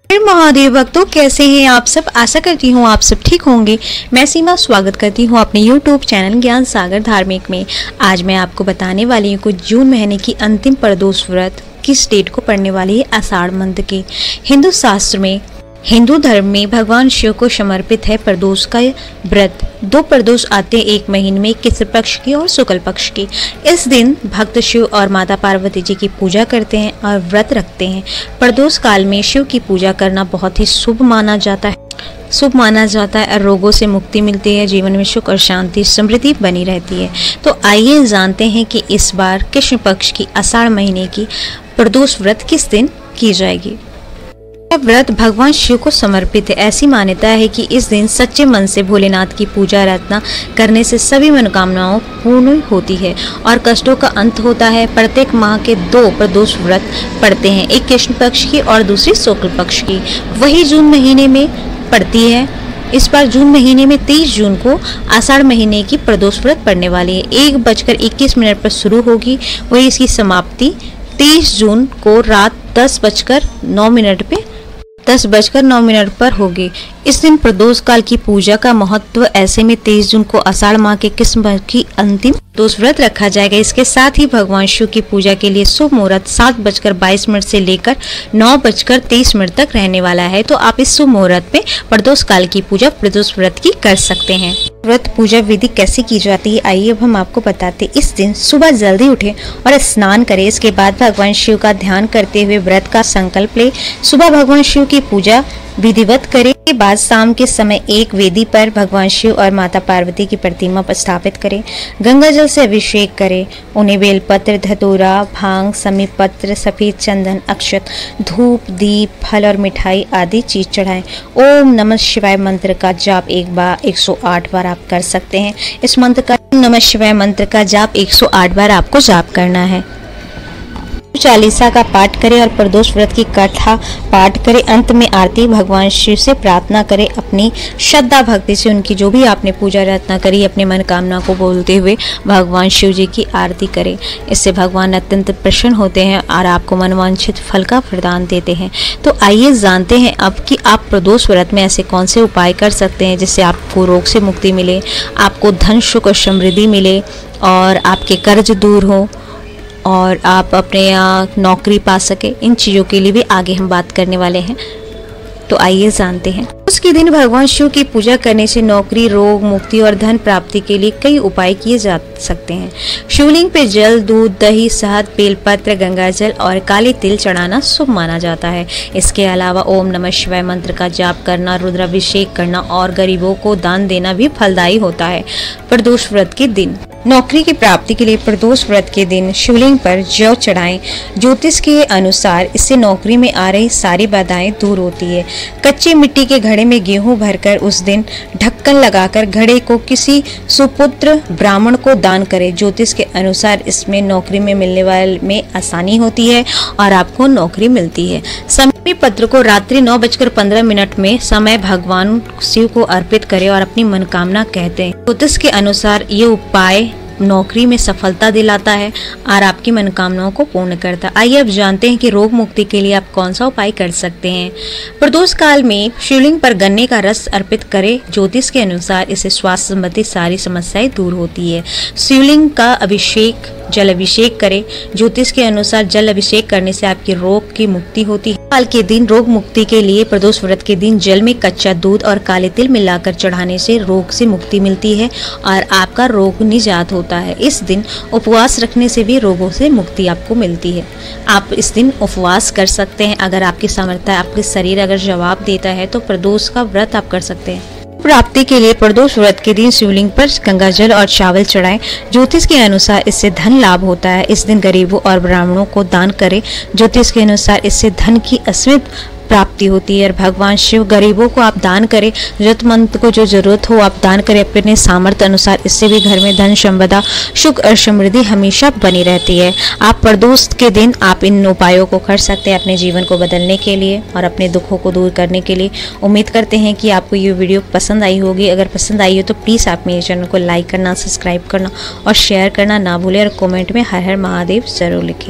फिर महादेव भक्तों, कैसे हैं आप सब। आशा करती हूँ आप सब ठीक होंगे। मैं सीमा स्वागत करती हूँ अपने YouTube चैनल ज्ञान सागर धार्मिक में। आज मैं आपको बताने वाली हूँ कुछ जून महीने की अंतिम प्रदोष व्रत किस डेट को पड़ने वाली है। आषाढ़ मास के हिंदू शास्त्र में, हिंदू धर्म में भगवान शिव को समर्पित है प्रदोष का व्रत। दो प्रदोष आते हैं एक महीने में, कृष्ण पक्ष की और शुक्ल पक्ष की। इस दिन भक्त शिव और माता पार्वती जी की पूजा करते हैं और व्रत रखते हैं। प्रदोष काल में शिव की पूजा करना बहुत ही शुभ माना जाता है और रोगों से मुक्ति मिलती है। जीवन में सुख और शांति समृद्धि बनी रहती है। तो आइए जानते हैं कि इस बार कृष्ण पक्ष की आषाढ़ महीने की प्रदोष व्रत किस दिन की जाएगी। व्रत भगवान शिव को समर्पित है। ऐसी मान्यता है कि इस दिन सच्चे मन से भोलेनाथ की पूजा अर्चना करने से सभी मनोकामनाओं पूर्ण होती है और कष्टों का अंत होता है। प्रत्येक माह के दो प्रदोष व्रत पड़ते हैं, एक कृष्ण पक्ष की और दूसरी शुक्ल पक्ष की। वही जून महीने में पड़ती है। इस बार जून महीने में 23 जून को आषाढ़ महीने की प्रदोष व्रत पड़ने वाली है। 1:21 पर शुरू होगी, वही इसकी समाप्ति 23 जून को रात 10:09 पर होगी। इस दिन प्रदोष काल की पूजा का महत्व। ऐसे में 23 जून को आषाढ़ माह के कृष्ण पक्ष की अंतिम प्रदोष व्रत रखा जाएगा। इसके साथ ही भगवान शिव की पूजा के लिए शुभ मुहूर्त 7:22 से लेकर 9:23 तक रहने वाला है। तो आप इस शुभ मुहूर्त में प्रदोष काल की पूजा प्रदोष व्रत की कर सकते हैं। व्रत पूजा विधि कैसे की जाती है, आइए अब हम आपको बताते हैं। इस दिन सुबह जल्दी उठें और स्नान करें। इसके बाद भगवान शिव का ध्यान करते हुए व्रत का संकल्प लें। सुबह भगवान शिव की पूजा विधिवत करें। के बाद शाम के समय एक वेदी पर भगवान शिव और माता पार्वती की प्रतिमा पर स्थापित करें। गंगा जल से अभिषेक करें। उन्हें बेलपत्र, धतूरा, भांग, समी पत्र, सफेद चंदन, अक्षत, धूप, दीप, फल और मिठाई आदि चीज चढ़ाएं। ओम नमः शिवाय मंत्र का जाप 108 बार आप कर सकते हैं। इस मंत्र का नमः शिवाय मंत्र का जाप 108 बार आपको जाप करना है। चालीसा का पाठ करें और प्रदोष व्रत की कथा पाठ करें। अंत में आरती भगवान शिव से प्रार्थना करें। अपनी श्रद्धा भक्ति से उनकी जो भी आपने पूजा अर्चना करी, अपने मनोकामना को बोलते हुए भगवान शिव जी की आरती करें। इससे भगवान अत्यंत प्रसन्न होते हैं और आपको मनवांछित फल का वरदान देते हैं। तो आइए जानते हैं अब कि आप प्रदोष व्रत में ऐसे कौन से उपाय कर सकते हैं जिससे आपको रोग से मुक्ति मिले, आपको धन, सुख और समृद्धि मिले और आपके कर्ज दूर हो और आप अपने नौकरी पा सके। इन चीज़ों के लिए भी आगे हम बात करने वाले हैं। तो आइए जानते हैं। उसके दिन भगवान शिव की पूजा करने से नौकरी, रोग मुक्ति और धन प्राप्ति के लिए कई उपाय किए जा सकते हैं। शिवलिंग पे जल, दूध, दही, शहद, बेलपत्र, गंगा जल और काले तिल चढ़ाना शुभ माना जाता है। इसके अलावा ओम नमः शिवाय मंत्र का जाप करना, रुद्राभिषेक करना और गरीबों को दान देना भी फलदायी होता है। प्रदोष व्रत के दिन नौकरी की प्राप्ति के लिए प्रदोष व्रत के दिन शिवलिंग पर जौ चढ़ाएं। ज्योतिष के अनुसार इससे नौकरी में आ रही सारी बाधाएं दूर होती है। कच्ची मिट्टी के घड़े में गेहूं भरकर उस दिन ढक्कन लगाकर घड़े को किसी सुपुत्र ब्राह्मण को दान करें। ज्योतिष के अनुसार इसमें नौकरी में मिलने वाले में आसानी होती है और आपको नौकरी मिलती है। समी पत्र को रात्रि 9:15 में समय भगवान शिव को अर्पित करें और अपनी मनोकामना कहते हैं। ज्योतिष के अनुसार ये उपाय नौकरी में सफलता दिलाता है और आपकी मनोकामनाओं को पूर्ण करता है। आइए अब जानते हैं कि रोग मुक्ति के लिए आप कौन सा उपाय कर सकते हैं। प्रदोष काल में शिवलिंग पर गन्ने का रस अर्पित करें। ज्योतिष के अनुसार इससे स्वास्थ्य संबंधी सारी समस्याएं दूर होती है। शिवलिंग का जल अभिषेक करें। ज्योतिष के अनुसार जल अभिषेक करने से आपके रोग की मुक्ति होती है। काल के दिन रोग मुक्ति के लिए प्रदोष व्रत के दिन जल में कच्चा दूध और काले तिल मिलाकर चढ़ाने से रोग से मुक्ति मिलती है और आपका रोग निजात होता है। इस दिन उपवास रखने से भी रोगों से मुक्ति आपको मिलती है। आप इस दिन उपवास कर सकते हैं। अगर आपकी सामर्थ्य, आपके शरीर अगर जवाब देता है तो प्रदोष का व्रत आप कर सकते हैं। प्राप्ति के लिए प्रदोष व्रत के दिन शिवलिंग पर गंगा जल और चावल चढ़ाएं। ज्योतिष के अनुसार इससे धन लाभ होता है। इस दिन गरीबों और ब्राह्मणों को दान करें। ज्योतिष के अनुसार इससे धन की असीमित प्राप्ति होती है और भगवान शिव गरीबों को आप दान करें। जरूरतमंद को जो जरूरत हो आप दान करें अपने सामर्थ्य अनुसार। इससे भी घर में धन, संपदा, सुख और समृद्धि हमेशा बनी रहती है। आप प्रदोष के दिन आप इन उपायों को कर सकते हैं अपने जीवन को बदलने के लिए और अपने दुखों को दूर करने के लिए। उम्मीद करते हैं कि आपको ये वीडियो पसंद आई होगी। अगर पसंद आई हो तो प्लीज़ आप मेरे चैनल को लाइक करना, सब्सक्राइब करना और शेयर करना ना भूलें और कमेंट में हर हर महादेव जरूर लिखें।